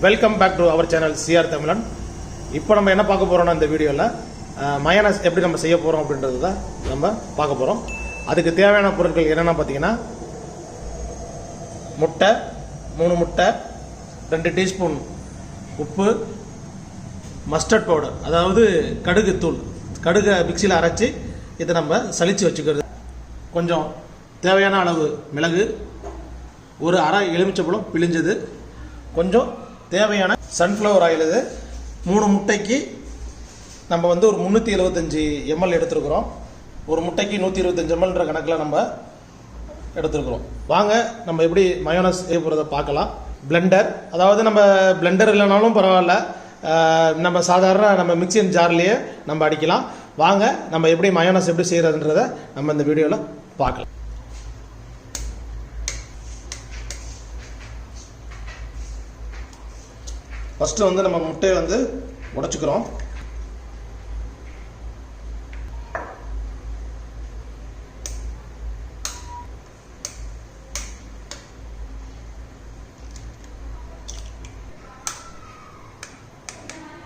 Welcome back to our channel CR Tamizhan. இப்போ நம்ம என்ன பார்க்க போகிறோம்னா இந்த வீடியோவில் மயோனைஸ் எப்படி நம்ம செய்ய போகிறோம் அப்படின்றது தான் நம்ம பார்க்க போகிறோம். அதுக்கு தேவையான பொருட்கள் என்னென்னா பார்த்தீங்கன்னா, முட்டை 3 முட்டை, 2 டீஸ்பூன் உப்பு, மஸ்டர்ட் பவுடர் அதாவது கடுகு தூள், கடுகை மிக்சியில் அரைச்சி இதை நம்ம சலித்து வச்சுக்கிறது, கொஞ்சம் தேவையான அளவு மிளகு, ஒரு அரை எலுமிச்சப்பழம் பிழிஞ்சது, கொஞ்சம் தேவையான சன்ஃப்ளவர் ஆயில். இது 3 முட்டைக்கு நம்ம வந்து ஒரு 375 ml எடுத்துருக்குறோம். ஒரு முட்டைக்கு 125 mlன்ற கணக்கில் நம்ம எடுத்துருக்குறோம். வாங்க நம்ம எப்படி மயோனைஸ் செய்ய போகிறத பார்க்கலாம். பிளெண்டர், அதாவது நம்ம பிளெண்டர் இல்லைனாலும் பரவாயில்ல, நம்ம சாதாரண நம்ம மிக்சிங் ஜார்லேயே நம்ம அடிக்கலாம். வாங்க நம்ம எப்படி மயோனைஸ் எப்படி செய்கிறதுன்றதை நம்ம இந்த வீடியோவில் பார்க்கலாம். ஃபஸ்ட்டு வந்து நம்ம முட்டையை வந்து உடைச்சிக்கிறோம்.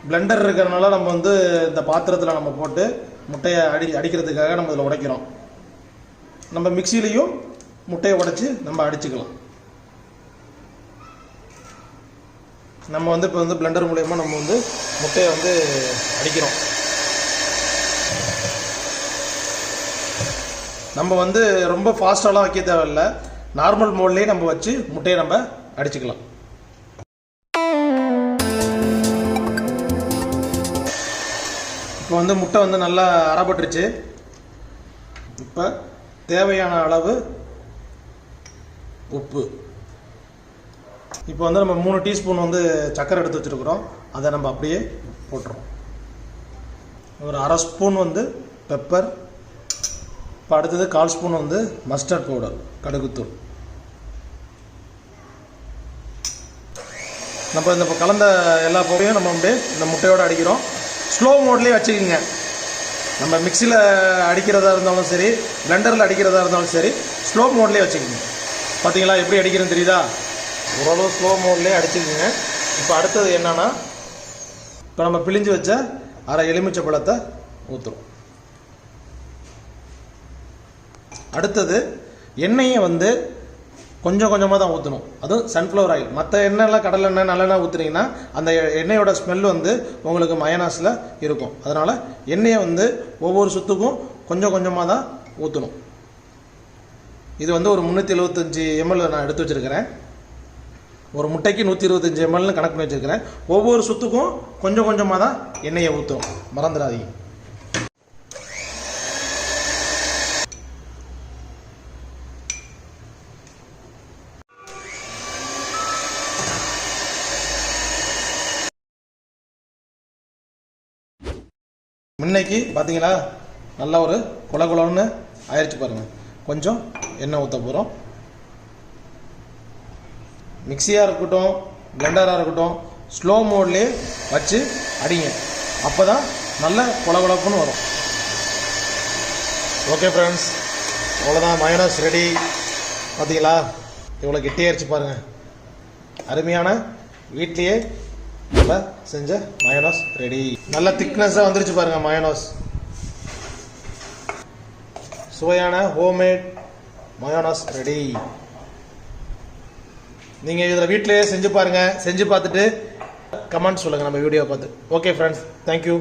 பிளெண்டர் இருக்கிறதுனால நம்ம வந்து இந்த பாத்திரத்தில் நம்ம போட்டு முட்டையை அடிக்கிறதுக்காக நம்ம இதில் உடைக்கிறோம். நம்ம மிக்சிலையும் முட்டையை உடைச்சி நம்ம அடிச்சுக்கலாம். நம்ம வந்து இப்போ வந்து பிளெண்டர் மூலயமா நம்ம வந்து முட்டையை வந்து அடிக்கிறோம். நம்ம வந்து ரொம்ப ஃபாஸ்ட்டாலாம் வைக்க தேவையில்லை, நார்மல் மோட்லேயே நம்ம வச்சு முட்டையை நம்ம அடிச்சுக்கலாம். இப்போ வந்து முட்டை வந்து நல்லா அரைப்பட்டுருச்சு. இப்போ தேவையான அளவு உப்பு. இப்போ வந்து நம்ம 3 டீஸ்பூன் வந்து சர்க்கரை எடுத்து வச்சுருக்குறோம், அதை நம்ம அப்படியே போட்டுறோம். ஒரு அரை ஸ்பூன் வந்து பெப்பர். இப்போ அடுத்தது 1/4 ஸ்பூன் வந்து மஸ்டர்ட் பவுடர், கடுகுத்தூள். நம்ம இந்த கலந்த எல்லா பொருளையும் நம்ம அப்படியே இந்த முட்டையோடு அடிக்கிறோம். ஸ்லோ மோட்லேயே வச்சுக்கிங்க. நம்ம மிக்சியில் அடிக்கிறதா இருந்தாலும் சரி, பிளெண்டரில் அடிக்கிறதா இருந்தாலும் சரி, ஸ்லோ மோட்லேயே வச்சுக்கிங்க. பார்த்தீங்களா எப்படி அடிக்கிறேன்னு தெரியுதா? ஓரளவு ஸ்லோ மோட்லேயே அடிச்சுக்குங்க. இப்போ அடுத்தது என்னன்னா, இப்போ நம்ம பிழிஞ்சு வச்ச அரை எலுமிச்சை பழத்தை ஊற்றுறோம். அடுத்தது எண்ணெயை வந்து கொஞ்சம் கொஞ்சமாக தான் ஊற்றணும், அதுவும் சன்ஃப்ளவர் ஆயில். மற்ற எண்ணெய்லாம் கடலை எண்ணெய் நல்லெண்ணெய் ஊற்றுனீங்கன்னா அந்த எண்ணெயோட ஸ்மெல் வந்து உங்களுக்கு மயோனைஸில் இருக்கும். அதனால் எண்ணெயை வந்து ஒவ்வொரு சுத்துக்கும் கொஞ்சம் கொஞ்சமாக தான் ஊற்றணும். இது வந்து ஒரு 375 ml நான் எடுத்து வச்சுருக்கிறேன். ஒரு முட்டைக்கு 125 ml கணக்கு பண்ணி வச்சுருக்கிறேன். ஒவ்வொரு சுத்துக்கும் கொஞ்சம் கொஞ்சமாக தான் எண்ணெயை ஊற்றும், மறந்துடாதீங்க. முன்னைக்கு பார்த்தீங்களா, நல்லா ஒரு குலகுலன்னு ஆயிடுச்சு பாருங்கள். கொஞ்சம் எண்ணெய் ஊற்ற போகிறோம். மிக்சியாக இருக்கட்டும், பிளெண்டராக இருக்கட்டும், ஸ்லோ மோட்லேயே வச்சு அடிங்க. அப்போ தான் நல்ல குலகுலப்புன்னு வரும். ஓகே ஃப்ரெண்ட்ஸ், அவ்வளோதான், மயோனைஸ் ரெடி. பார்த்தீங்களா இவ்வளோ கெட்டியாகிடுச்சு பாருங்கள். அருமையான வீட்லேயே நம்ம செஞ்ச மயோனைஸ் ரெடி. நல்ல திக்னஸாக வந்துருச்சு பாருங்கள் மயோனைஸ். சுவையான ஹோம்மேட் மயோனைஸ் ரெடி. நீங்கள் இதில் வீட்டிலேயே செஞ்சு பாருங்கள். செஞ்சு பார்த்துட்டு கமெண்ட் சொல்லுங்கள் நம்ம வீடியோ பார்த்து. Okay friends, thank you.